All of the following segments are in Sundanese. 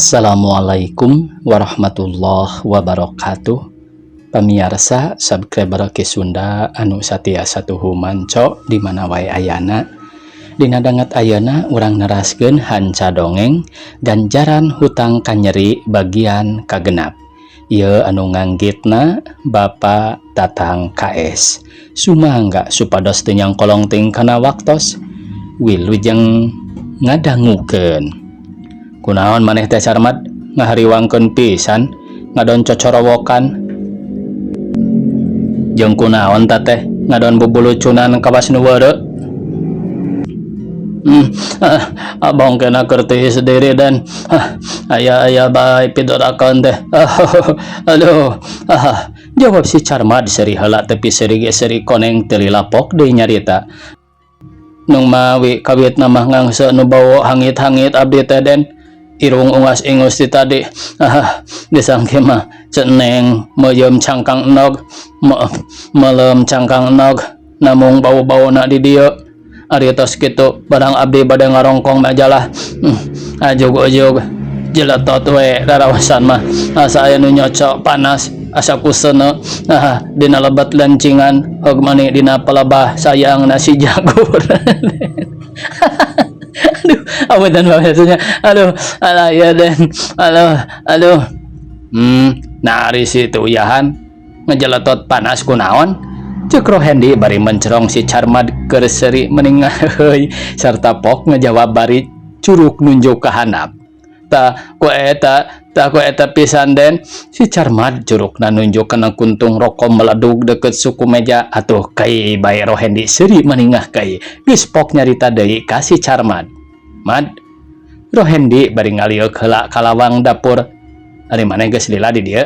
Assalamualaikum warahmatullahi wabarakatuh. Pamirsa subscriber ke Sunda anu satia satuhu manco di mana wae ayana. Dina dangat ayana urang neraskeun hanca dongeng ganjaran hutang kanyeri bagian kagenap. Ieu anu nganggitna Bapak Tatang KS. Sumangga supados teu nyangkolong ting kana waktos wilujeng ngadangukeun. Kunaon maneh teh Sarmat ngahariwangkeun pisan ngadon cocorowokan jeung kunaon teh ngadon bubulucunan kawas nu weureu. Abang kena kerti sendiri dan ayah bae pidorakeun teh. Aduh. Jawab si Carmat seri heula tepi seri koneng teu lapok deui nyarita. Nung mawi kawitna mah ngangse nu bau hangit-hangit abdi teh den. Irung ungas ingus di tadi disangke mah ceneng meyeum cangkang enog melem cangkang enog namung bau-bau nak di dieu ari tos kitu barang abdi bade ngarongkong majalah ajog-ajog jeletot we rarawasan mah asa aya nu nyocok panas asa kuseuna dina lebat lancingan heug mani dina pelebah sayang nasi jagur. Aduh, awedan bahasanya. Aduh, alah ya den. Aduh. Nari situ yahan ngejeletot panas kunaon? Ceuk Rohendi bari mencerong si Carmat keur seuri meningah heuy sarta pok ngejawab bari curug nunjuk ka handap. Ta ku eta pisan den. Si Carmat curugna nunjuk kana kuntung rokok meledug deket suku meja. Atuh kai bae Rohendi seuri meningah kai. Geus pok nyarita deui ka si Carmat. Mad Rohendi bari ngaliuk heula ka lawang dapur. Ari maneh geus lila di dieu?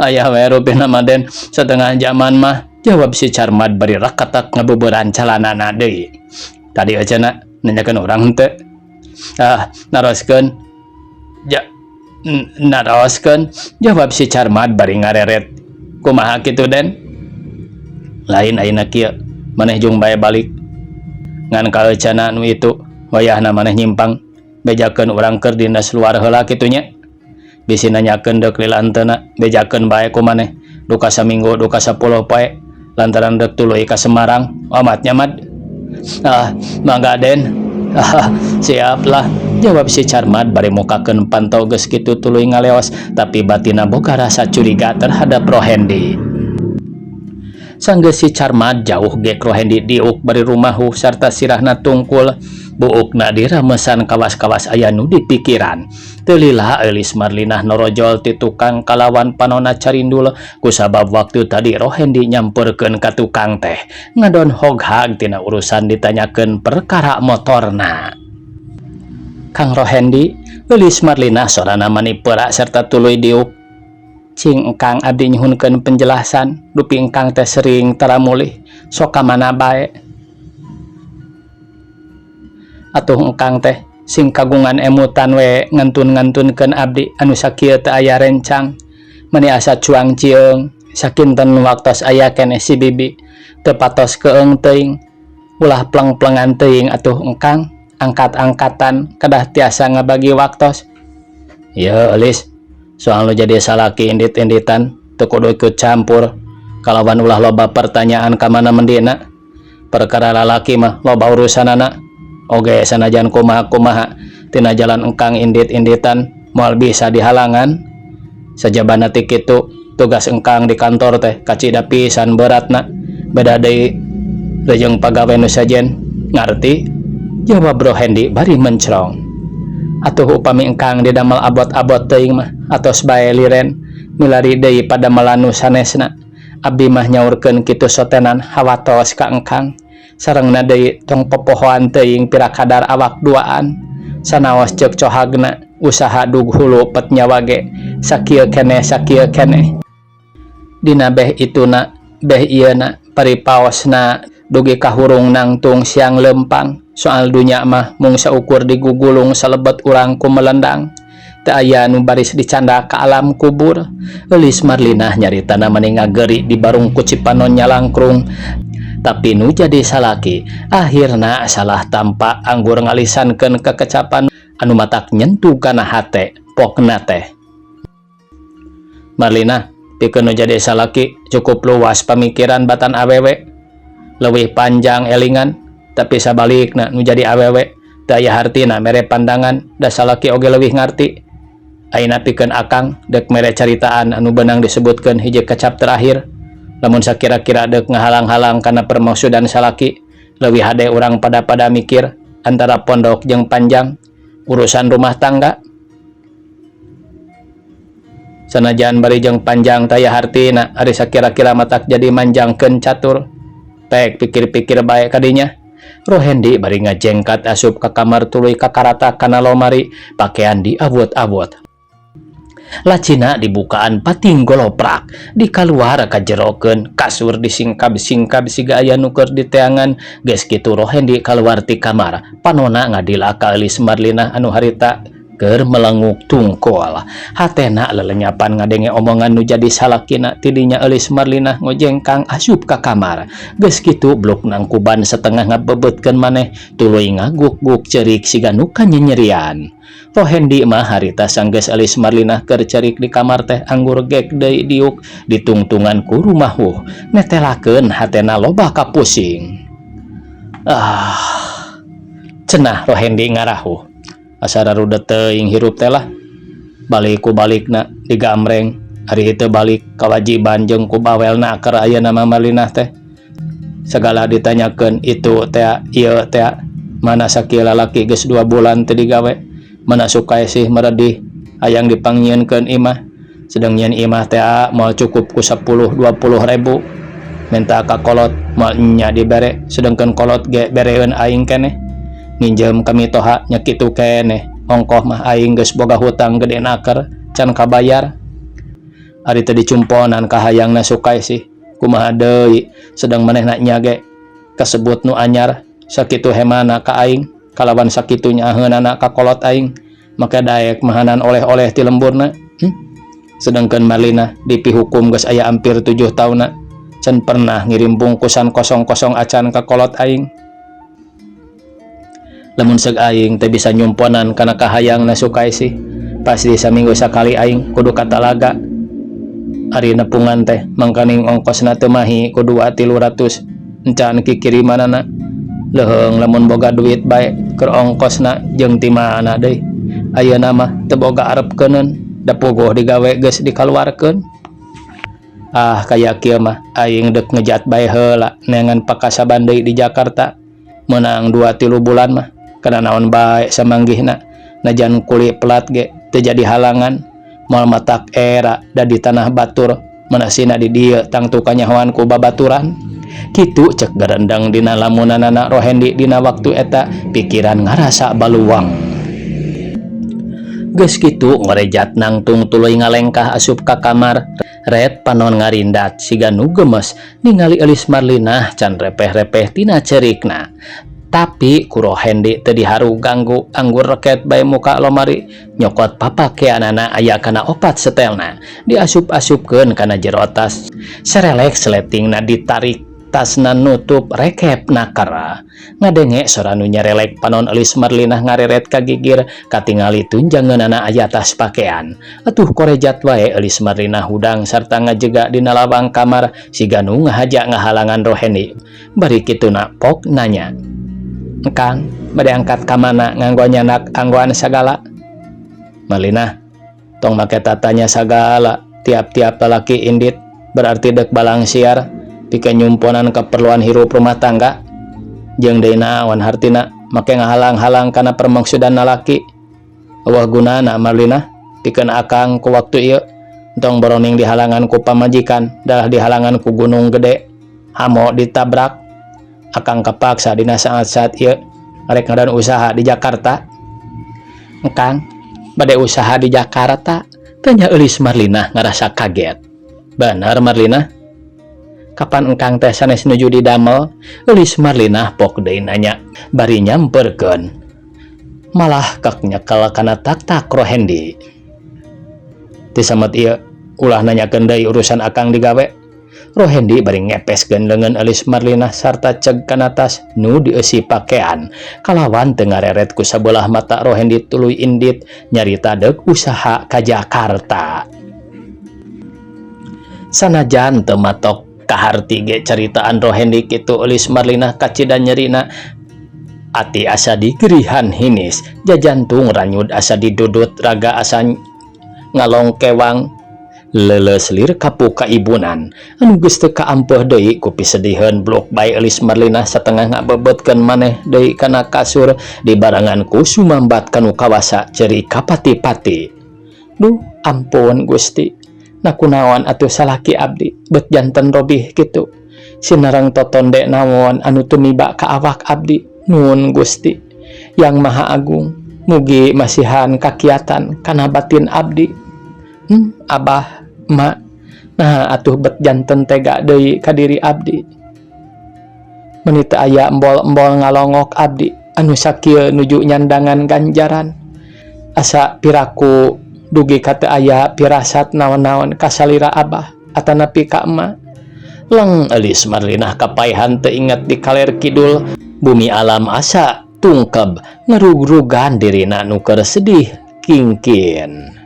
Aya we rupina mah den satengah jaman mah, jawab si Carmat bari rakatak ngabeubeuraan calanana deui. Tadi ajeuna nanyakeun urang henteu. Naroskeun. Naroskeun, jawab si Carmat bari ngareret. Kumaha kitu den? Lain ayeuna kieu, maneh jung bae balik. Ngan kaeujana nu itu wayahna maneh nyimpang bejakeun urang keur dinas luar heula kitu nya. Bisi nanyakeun deuk lilanteuna bejakeun bae ku maneh duka saminggu duka 10 poe lantaran deuk tuluy ka Semarang. Amatnya mad. Mangga den. Siap lah, jawab si Carmat bari mukakeun pantau geus kitu tuluy ngaleos tapi batina boga rasa curiga terhadap Rohendi. Sanggeus si Carmat jauh gek Rohendi diuk bari rumahu sarta sirahna tungkul buukna diramesan kawas-kawas aya nu dipikiran. Teu lila eulis Marlinah norojol ti tukang kalawan panonna carindul kusabab waktu tadi Rohendi nyamperkeun ka tukang teh ngadon hoghag tina urusan ditanyakeun perkara motorna. Kang Rohendi, eulis Marlinah sorana manipura serta tuluy diuk. Cing engkang abdi nyuhunkeun penjelasan dupi engkang teh sering taramulih sok ka mana bae. Atuh engkang teh sing kagungan emutan we ngantun-ngantunkeun abdi anu sakieu teu aya rencang mani asa cuang cieung sakinten waktos aya keneh si bibi teu patos keung teuing ulah pleng-plengan teuing atuh engkang angkat-angkatan kedah tiasa ngabagi waktos. Ieu eulis soal lu jadi salaki indit-inditan teu kudu ikut campur kalawan ulah loba pertanyaan ka mana mendina. Perkara lalaki mah loba urusanana oge sanajan kumaha-kumaha tina jalan engkang indit-inditan moal bisa dihalangan. Sajabana ti kitu tugas engkang di kantor teh kacida pisan beratna beda deui rejeung pagawe nu sajen. Ngarti? Jawab Rohendi bari mencrong. Atuh upami engkang didamel abot-abot teuing mah atos bae liren milari deui pada melanu sanesna. Abdi mah nyaurkeun kitu sotenan hawatos ka engkang. Sarengna deui tong popohoan teuing pira kadar awak duaan sanaos ceuk cohagna usaha dug hulu pet nyawa ge sakieu keneh dina beh ituna beh ieuna paripaosna dugi kahurung nangtung siang lempang. Soal dunya mah mung saukur digugulung salebet urang ku melendang teu aya nu baris dicanda ka alam kubur. Eulis Marlinah nyaritana mani ngageri di barung ku Cipanon nyalangkrung. Tapi nu jadi salaki akhirna salah tampak anggur ngalisankeun kekecapan anu matak nyentuh kana hate pokna teh. Marlina pikeun nu jadi salaki cukup luas pamikiran batan awewe, leuwih panjang elingan, tapi sabalikna nu jadi awewe teu aya hartina mere pandangan da salaki oge leuwih ngarti. Ayeuna pikeun akang dek mere caritaan anu beunang disebutkeun hiji kecap terakhir. Lamun sakira-kira dek ngahalang-halang kana permausudan salaki, leuwih hade urang pada mikir antara pondok jeung panjang urusan rumah tangga. Sanajan bari jeung panjang taya hartina ari sakira-kira matak jadi manjangkeun catur, tek pikir-pikir bae kadinya. Rohendi bari ngajengkat asup ka kamar tuluy kakarata kana lomari pakaian diabot-abot. Lacina dibukaan pating goloprak, dikaluar kajerokeun kasur disingkab-singkab siga aya nu keur diteangan. Geus kitu Rohendi kaluar ti kamar, panonna ngadila ka Eulis Marlina anu harita keur melenguk tungkol. Hatena lelenyapan ngadenge omongan nu jadi salakina tidinya Eulis Marlina ngojengkang asup ka kamar. Geus kitu bluk nangkuban setengah ngabebetkeun maneh tuluy ngaguk-guk cerik siga nu kanyerian. Rohendi mah harita sanggeus Eulis Marlina keur cerik di kamar teh anggur gek deui diuk ditungtungan ku rumahuh, netelakeun hatena loba kapusing. Cenah Rohendi ngarahuh. Asara rudet teuing hirup teh lah. Balik ku balikna digamreng, ari teu balik kawajiban jeung ku bawelna keur aya nama Marlina teh. Segala ditanyakeun itu teh ieu teh mana sakieu lalaki geus 2 bulan teu digawe. Mana sukai sih meredih hayang dipangyieunkeun imah, sedang nyeun imah teh moal cukup ku 10-20 ribu, minta ka kolot moal nya dibere, sedangkeun kolot ge bereun aing keneh, nginjem kami toha nya kitu keneh, ongkoh mah aing geus boga hutang gede naker can kabayar. Ari teu dicumponan ka hayangna sukai sih kumaha deui, sedang manehna nya ge kasebut nu anyar sakitu hemana ka aing. Kalawan sakitunya aheunana ka kolot aing, maka daek mahanan oleh-oleh ti lemburna. Sedangkeun Marlina dipihukum geus aya hampir 7 taunna, can pernah ngirim bungkusan kosong-kosong acan ka kolot aing. Lamun seug aing teu bisa nyumponan kana kahayangna sukai sih, pasti saminggu sakali aing kudu ka talaga. Ari nepungan teh mangkaning ongkosna teu mahi ku 200-300 encan kikirimanana. Leuheung lamun boga duit bae keur ongkosna jeung ti mana deui. Ayeuna mah teu boga arepkeuneun, da puguh digawe geus dikaluarkeun. Kaya kieu mah aing deuk ngejat bae heula neangan pakasaban deui di Jakarta. Meunang 2-3 bulan mah kana naon bae samanggihna. Najan kuli pelat ge teu jadi halangan. Moal matak era da di tanah batur, manasina di dieu tangtu kanyahoan ku babaturan. Kitu cek garendang dina lamunanana Rohendi dina waktu eta pikiran ngarasa baluang. Geus kitu ngorejat nangtung tuluy ngalengkah asup ka kamar, ret panon ngarindat siga nu gemes ningali Eulis Marlina can repeh-repeh tina cerikna. Tapi ku Rohendi teu diharu ganggu anggur reket bae muka lomari, nyokot papakeanana aya kana 4 setelna, diasup-asupkeun kana jero tas. Serelek seletingna ditarik, tasna nutup rekep nakara. Ngadenge sora nu nyarelek panon Eulis Marlina ngareret ka gigir katingali tunjangeunana aya tas pakaian. Atuh korejat wae Eulis Marlina hudang sarta ngajega dina lawang kamar siga nu ngahaja ngahalangan Rohendi. Bari kituna pok nanya, "Kang, bade angkat ka mana nganggo nyanak anggoan sagala?" Marlina, tong make tatanya sagala, tiap-tiap lalaki indit berarti dek balang siar pikeun nyumponan keperluan hirup rumah tangga. Jeung deui naon hartina make ngahalang-halang kana permangsudan lalaki. Eueuh gunana Marlina pikeun akang ku waktu ieu entong boroning dihalangan ku pamajikan, dalah dihalangan ku gunung gede, hamo ditabrak. Akang kapaksa dina saat-saat ieu arek ngadan usaha di Jakarta. Engkang bade usaha di Jakarta? Tanya Eulis Marlina ngarasa kaget. Bener Marlina? Kapan engkang teh sanes nuju didamel? Eulis Marlina pok deui nanya, bari nyamperkeun. Malah kak nyekel kana tak-tak Rohendi. Ti samet ieu ulah nanyakeun deui urusan akang digawe. Rohendi bari ngepeskeun leungeun eulis Marlina sarta ceg kana tas nu dieusi pakaian. Kalawan teu ngareret ku sabelah mata Rohendi tuluy indit nyarita deuk usaha ka Jakarta. Sanajan teu matok kaharti ge caritaan Rohendi kitu eulis Marlina kacida nyerina. Ati asa digerihan hinis, jajantung ranyud asa didudut, raga asa ngalongkewang. Leuleus lir kapu kaibunan anu geus teu kaampuh deui ku pisediheun blok bae eulis Marlina satengah ngabebetkeun maneh deui kana kasur dibarengan ku sumambat kanu kawasa ceuri kapati-pati. Duh ampun Gusti, nakunaon atuh salaki abdi bet janten robih kitu, sinareng totonde naon anu tumiba ka awak abdi. Nuhun Gusti yang Maha Agung, mugi masihan kakiatan kana batin abdi. Abah, mak, nah atuh bet janten tega deui ka diri abdi. Meuni teu aya embol-embol ngalongok abdi anu sakieu nuju nyandangan ganjaran. Asa piraku dugi ka teu aya pirasat naon-naon ka salira abah atanapi ka emak. Leng eulis Marlina kapaehan teu inget di kaler kidul bumi alam asa tungkeb ngerug-rugan dirina nu keur sedih kingkin.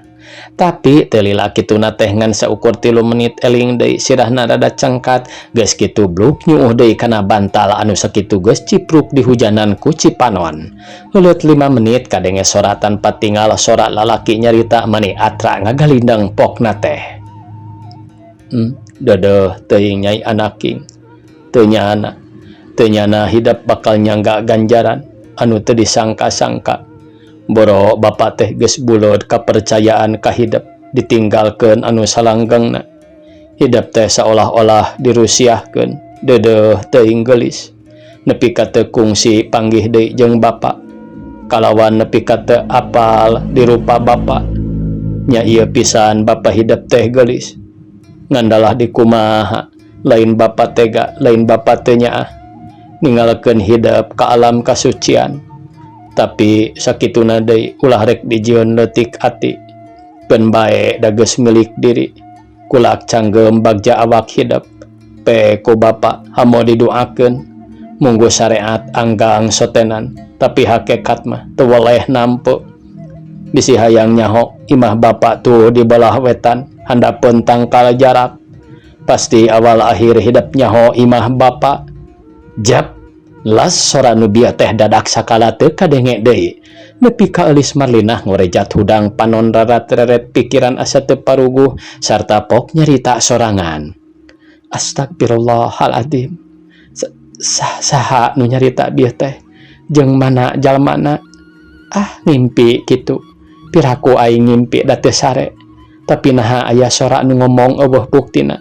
Tapi teu lila kituna teh ngan saukur 3 menit eling deui sirahna rada cengkat geus kitu bluk nyuuh deui kana bantal anu sakitu geus cipruk di hujanan ku Cipanon. Heuleut 5 menit kadenge soratan patinggal sorak lalaki nyarita mani atra ngagalindeng pokna teh. Dadeuh teuing Nyai Anaking, teu nyana hidup bakal nyangga ganjaran anu teu disangka-sangka. Boro bapak teh geus buleud kapercayaan ka hidup ditinggalkeun anu salanggengna. Hidup teh seolah-olah dirusiahkeun. Dedeuh teuing geulis nepi ka teu kungsi panggih deui jeung bapak. Kalawan nepi ka teu apal di rupa bapak. Nya ieu pisan bapak hidup teh geulis. Ngandalah di kumaha lain bapak tega, lain bapak teu nyaah ninggalkeun hidup ka alam kasucian. Tapi sakituna deui ulah rek dijieun leutik ati pun bae da geus milik diri kulak canggem bagja awak hidup pe ku bapa hamo didoakeun munggu syariat anggang sotenan tapi hakikat mah teu weleh nampu. Bisi hayang nyaho imah bapa tuh di belah wetan handapeun tangkal jarak pasti awal akhir hidup nyaho imah bapa. Jap las sora nu bieu teh dadak sakala teu kadenge deui nepi ka eulis Marlina ngorejat hudang panon rarat-reret pikiran asa teu paruguh sarta pok nyarita sorangan. Astagfirullahaladzim, saha nu nyarita bieu teh jeung mana jalmana? Ngimpi kitu, piraku aing ngimpi da teu sare tapi naha aya sora nu ngomong eueuh buktina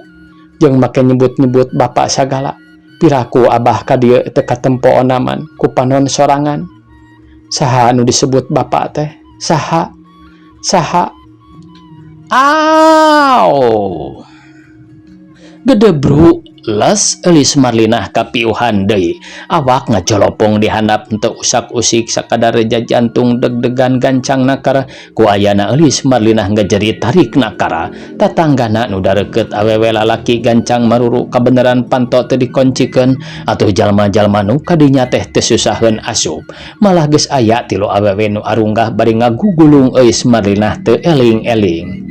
jeung make nyebut-nyebut bapak sagala. Piraku abah ka dieu teu katempo onaman ku panon sorangan. Saha anu disebut bapak teh? Saha? Gedebru les eulis Marlina kapiuhan deui. Awak ngajolopong di handap henteu usak-usik sakadar reja jantung deg-degan gancang nakara ku ayana eulis Marlina ngajerit tarik nakara. Tatanggana nu dareukeut awewe lalaki gancang maruru kabeneran panto teu dikoncikeun atuh jalma-jalma nu kadinya teh teu susaheun asup. Malah geus aya 3 awewe nu arunggah bari ngagugulung euis Marlina teu eling-eling.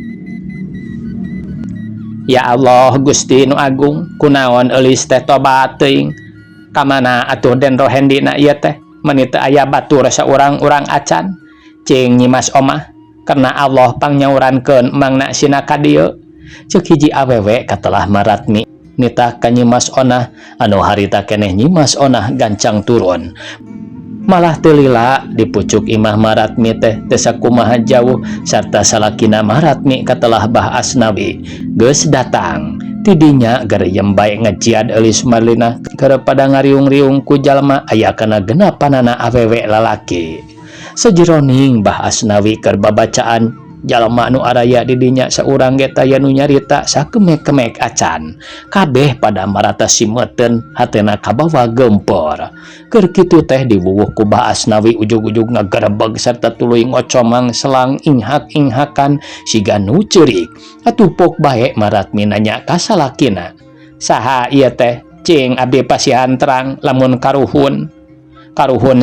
Ya Allah Gusti nu Agung, kunaon eulis teh tobat teuing? Kamana atuh Den Rohendi na ieu teh? Meuni teu aya batur saurang-urang acan. Cing nyimas omah, karena Allah pangnyaurankeun mangna sina ka dieu. Ceuk hiji awewe katelah Maratmi nitah ka nyimas onah anu harita keneh nyimas onah gancang turun. Malah teu lila di pucuk imah Maratmi teh teu sakumaha jauh sarta salakina Maratmi katelah Bah Asnawi geus datang. Tidinya gareyem bae ngeciad eulis Marlina keur pada ngariung-riung ku jalma aya kana genapanana awewe lalaki. Sejeroning Bah Asnawi keur babacaan jalma nu araya di dinya saurang ge taya nu nyarita sakemek-kemek acan. Kabeh pada marata simeuteun hatena kabawa gempor. Keur kitu teh diwuwuh ku Bah Asnawi ujug-ujug ngagerebeg sarta tuluy ngocomang selang inghak-inghakan siga nu ceurik. Atuh pok bae Maratmi nanya ka salakina, Saha ieu teh? Cing abdi pasihan terang lamun karuhun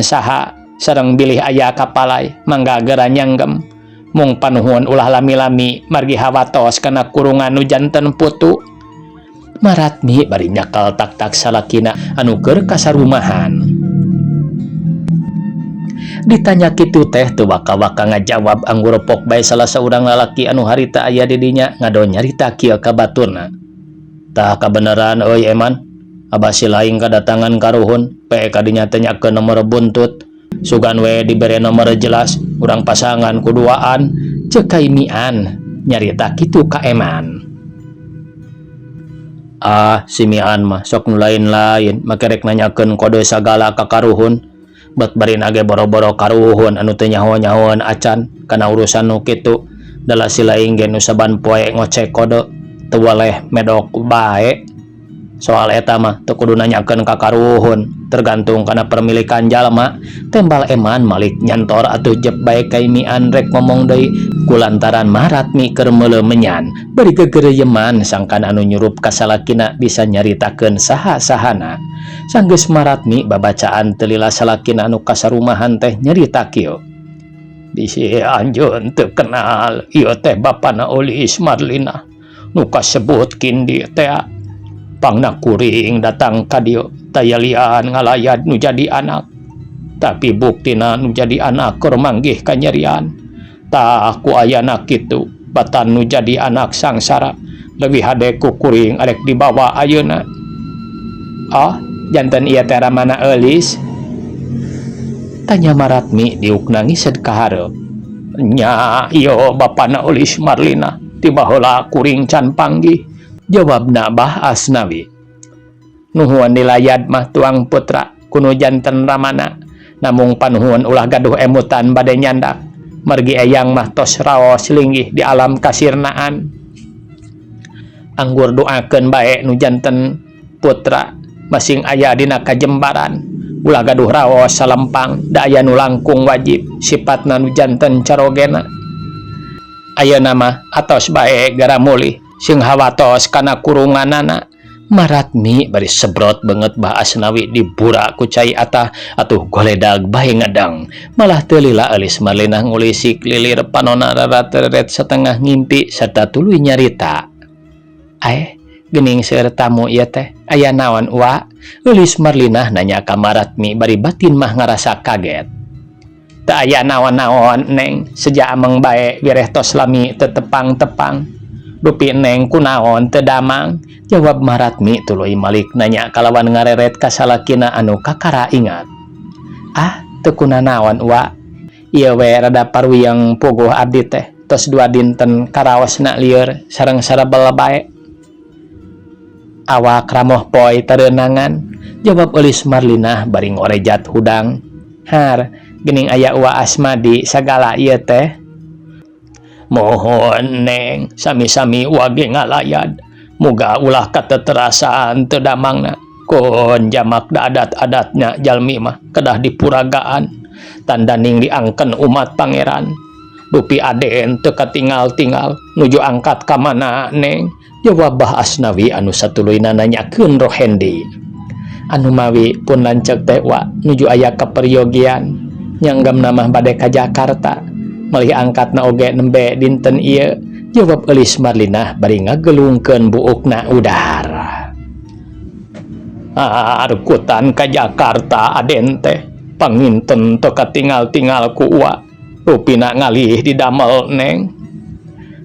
saha sareng bilih aya kapalai mangga geura nyanggem mung panuhun ulah lami-lami margi hawatos kana kurungan nu janten putu. Maratmi bari nyakal tak-tak salakina anu keur kasarumahan. Ditanya kitu teh teu waka-waka ngajawab anggur pok bae salah saurang lalaki anu harita aya di dinya ngado nyarita kieu ka baturna. Tah kabeneran euy Eman, abah si laing kadatangan karuhun, pe kadinya teh nyakeun nomor buntut, sugan we dibere nomor jelas, urang pasangan kuduaan, ceuk ka Mian, nyarita kitu ka Eman. Ah, si Mian mah sok nu lain-lain, make rek nanyakeun kode sagala ka karuhun, bet bari nage boro-boro karuhun anu teu nyaho-nyahoan acan kana urusan nu kitu, dalah si laing ge nu saban poe ngocek kode, teu waleh medok bae. Soal eta mah teu kudu nanyakeun ka karuhun, tergantung kana permilikan jalma. Tembal Eman malik nyantor atuh jep bae ka Mian rek ngomong deui kulantaran Maratmi keur meuleuh menyan. Bari gegereuyeman sangkan anu nyurup ka salakina bisa nyaritakeun saha-sahana. Sanggeus Maratmi babacaan teu lila salakina anu kasarumahan teh nyarita kieu. Bisi anjeun teu kenal, ieu teh bapana Ulis Marlina nu kasebut kindi teh. Pangna kuring datang ka dieu taya lian ngalayad nu jadi anak, tapi buktina nu jadi anak keur manggih kanyerian. Tah ku ayana kitu batan nu jadi anak sangsara leuwih hade ku kuring arek dibawa ayeuna. Oh, janten ieu teh ramana Eulis? Tanya Maratmi diuk nangised ka hareup. Nya, ieu bapana Ulis Marlina, tiba heula kuring can panggih. Jawabna Bah Asnawi. Nuhun dilayad mah tuang putra kuno janten ramana, namung panuhun ulah gaduh emutan bade nyandak, margi eyang mah tos raos linggih di alam kasirnaan. Anggur doakeun bae nu janten putra masing aya dina kajembaran, ulah gaduh raos salempang da aya nu langkung wajib sipatna nu janten carogena. Ayeuna mah atos bae gara mulih sing hawatos kana kurunganana. Maratmi bari sebrot banget Bah Asnawi dibura ku cai atah atuh goledag bae ngadang. Malah teu lila Eulis Marlina ngulisik lilir panonna rarat-reret setengah ngimpi serta tuluy nyarita. Geuning seueur tamu ieu teh, aya naon wa? Eulis Marlina nanya ka Maratmi bari batin mah ngarasa kaget. Teu aya naon-naon Neng, sejak ameng bae wireh tos lami teu tepang-tepang. Dupi Neng kunaon teu damang? Jawab Maratmi tuluy malik nanya kalawan ngareret ka salakina anu kakara ingat. Teu kunanaon wa. Ieu we rada parwiyeng puguh abdi teh, tos 2 dinten karaosna lieur sareng sarebel bae. Awak ramoh poe tareunangan, jawab Eulis Marlina bari ngorejat hudang. Har, geuning aya Wa Asmadi sagala ieu teh. Mohon Neng, sami-sami wage ngalayad, muga ulah kateterasaan teu damangna. Kon jamak da adat-adatnya jalmi mah kedah dipuragaan, tandaning diangken umat pangeran. Dupi aden teu katinggal-tinggal, nuju angkat ka mana Neng? Jawab Bah Asnawi anu satuluyna nanyakeun Rohendi. Anu mawi pun lanceuk teh wa nuju aya kaperyogian, nyanggam mah bade ka Jakarta. Malih angkatna oge nembe dinten ieu. Jawab Eulis Marlina bari ngagelungkeun buukna udar. Arkutan ka Jakarta aden teh, panginten teu katinggal-tinggal ku Wa, rupina ngalih didamel Neng.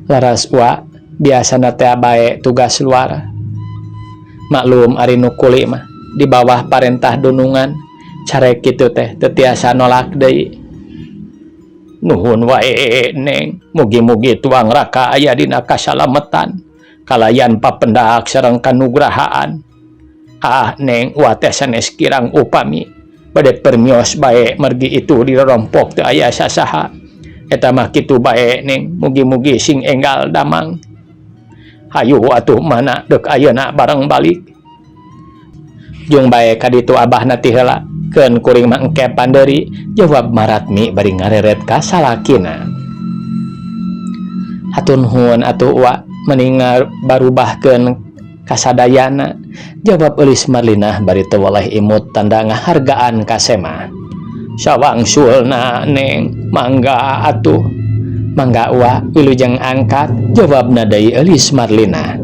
Laras Wa, biasana teh bae tugas luar. Maklum ari nu kuli mah di bawah parentah dunungan, carek kitu teh teu tiasa nolak deui. Nuhun wae Neng, mugi-mugi tuang raka aya dina kasalametan, kalayan papendak sareng kanugrahaan. Neng, Wa teh sanes kirang upami bade permios bae mergi itu dirorompok teu aya sasaha. Eta mah kitu bae Neng, mugi-mugi sing enggal damang. Hayu atuh mana deuk ayeuna bareng balik. Jung bae ka ditu abahna ti heula, keun kuring mah engke pandeuri. Jawab Maratmi bari ngareret ka salakina. Hatur nuhun atuh Wa, mending barubahkeun kasadayana, jawab Eulis Marlinah bari teu waleh imut tanda ngahargaan ka Sema. Sawangsulna Neng, mangga atuh. Mangga wa wilujeng angkat, jawabna deui Eulis Marlinah.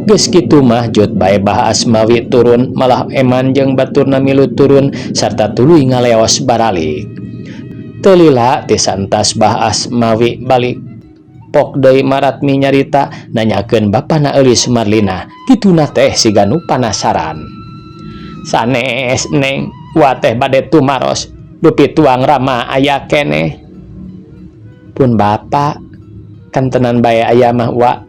Geus kitu mah jut bae Bah Asmawi turun, malah eman jeung baturna milu turun sarta tuluy ngaleos baralik. Teu lila ti santas Bah Asmawi balik. Pok deui Maratmi nyarita nanyakeun bapana Eulis Marlinah, kituna teh siga nu panasaran. Sanes Neng, wa teh bade tumaros, dupi tuang Rama aya keneh. Pun Bapak, kan tenan bae aya mah wa.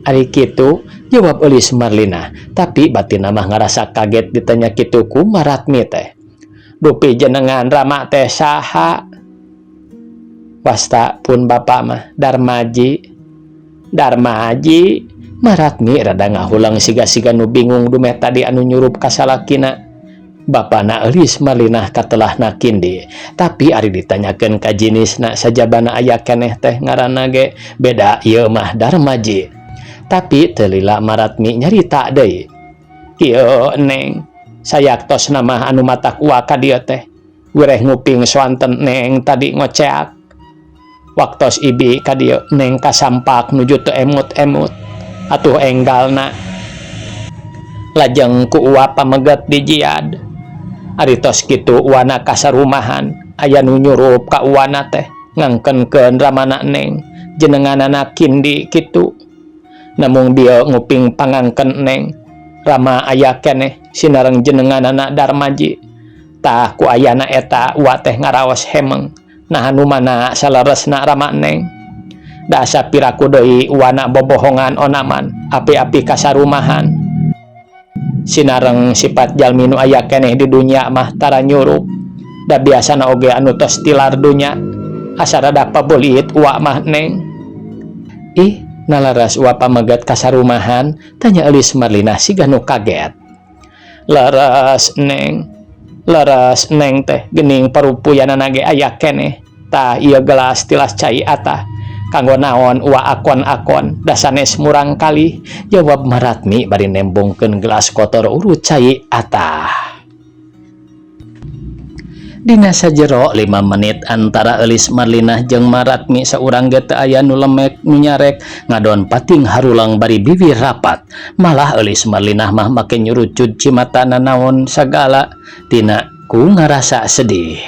Ari kitu, jawab Eulis Marlinah, tapi batinna mah ngarasa kaget ditanya kitu ku Maratmi teh. Dupi jenengan Rama teh saha? Wasta pun Bapak mah Darmaji. Maratmi rada ngahulang siga-siga nu bingung dumeh tadi anu nyurup ka salakina. Bapana Eulis Marlinah katelahna kindi, tapi ari ditanyakeun ka jinisna sajabana aya keneh teh ngaranna ge beda ieu mah Darmaji. Tapi teu lila Maratmi nyarita deui. Ieu Neng, sayaktos nama anu matak wa ka dieu teh. Wireh nguping swanten Neng tadi ngoceak. Waktos ibi ka dieu Neng kasampak nuju teu emut-emut. Atuh enggalna. Lajeng ku uwa pameget di jiad. Ari tos kitu uwana kasarumahan, aya nu nyurup ka uwana teh ngangkenkeun Ramana Neng, jenenganana kindi kitu. Namung bieu nguping pangangken Neng, Rama aya keneh sinareng jenenganana Darmaji. Tah ku ayana eta uwa teh ngaraos hemeng, nah anu mana saleresna Rama Neng. Da sapiraku deui uwana bobohongan onaman, api-api kasarumahan. Sinareng sifat jalmi nu aya keneh di dunya mah tara nyurup. Da biasana oge anu tos tilar dunya, asa rada pabulit uwa mah Neng. Ih, nalaras uwa pameget kasarumahan, tanya Eulis Marlinah siga nu kaget. Leres Neng teh geuning parupuyanana ge aya keneh. Tah ieu gelas tilas cai atah. Kanggo naon uwa akon-akon, da sanes murang kali, jawab Maratmi bari nembongkeun gelas kotor urut cai atah. Dina sajero 5 menit antara Eulis Marlinah jeung Maratmi saurang ge teu aya nu lemek nu nyarek ngadon pating harulang bari bibir rapat. Malah Eulis Marlinah mah make nyurucut cimatana naon sagala tina ku ngarasa sedih.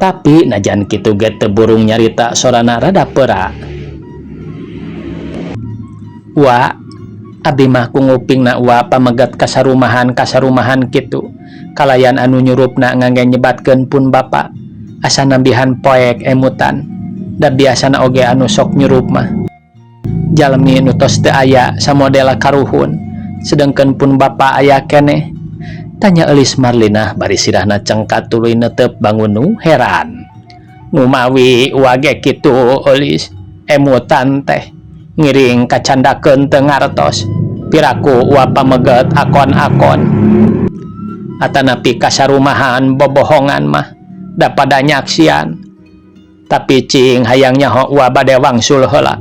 Tapi najan kitu ge teu burung nyarita sorana rada peura. Wa, abi mah ku ngupingna wa pameget kasarumahan kitu. Kalayan anu nyurupna ngangge nyebatkeun pun Bapak. Asa nambihan poek emutan. Da biasana oge anu sok nyurup mah jalmi nu tos teu aya samodela karuhun. Sedengkeun pun Bapak aya keneh. Tanya Eulis Marlinah bari sirahna cengkat tuluy neuteup bangun nu heran. Nu mawi wage kitu Eulis, emutan teh ngiring kacandakeun teu ngartos. Piraku uwa pameget akon-akon. Atanapi kasarumahan bobohongan mah da pada nyaksian. Tapi cing hayang nyaho uwa bade wangsul heula.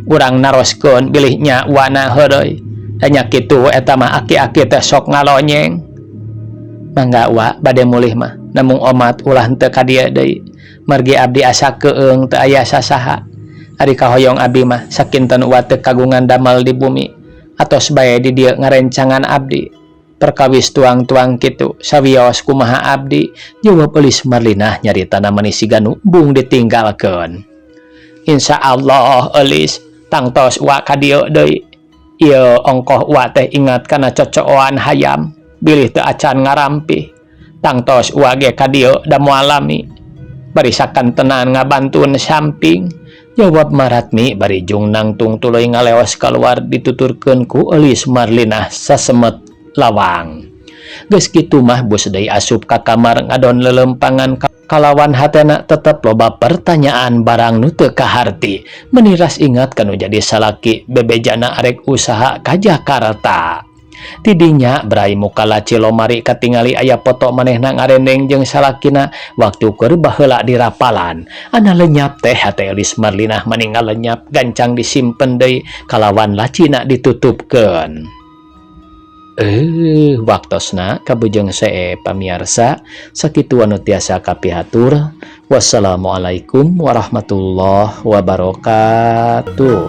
Urang naroskeun bilihnya uwana heureuy. Nya kitu eta mah aki-aki teh sok ngalonyeng. Mangga wa bade mulih mah, namung omat ulah henteu ka dieu deui. Margi abdi asa keung teu aya sasaha. Ari kahoyong abdi mah sakinten wa teu kagungan damal di bumi, atos bae di dieu ngarencangan abdi. Perkawis tuang-tuang kitu, sawios kumaha abdi, jawab Eulis Marlinah nyaritana meuni siga nu bung ditinggalkeun. Insyaallah Eulis, tangtos wa ka dieu deui. Ieu ongkoh wa teh ingat kana cocooan hayam. Bilih teu acan ngarampih, tangtos uage ka dieu da moalami barisakan tenan ngabantun samping, jawab Maratmi bari jung nangtung tuluy ngaleos kaluar dituturkeun ku Eulis Marlinah sasemet lawang. Geus kitu mah bus deui asup ka kamar ngadon lelempangan kalawan hatena tetep loba pertanyaan barang nu teu kaharti. Meniras ingat kanu jadi salaki bebejana arek usaha ka Jakarta. Tidinya berai muka laci lomari katingali aya foto manehna ngarendeng jeung salakina waktu keur baheula di rapalan. Ana lenyap teh hate Eulis Marlinah meninggal lenyap gancang disimpen deui kalawan lacina ditutupkeun. Waktosna kabujeng see pamiarsa sakitu anu tiasa kapihatur. Wassalamualaikum warahmatullahi wabarakatuh.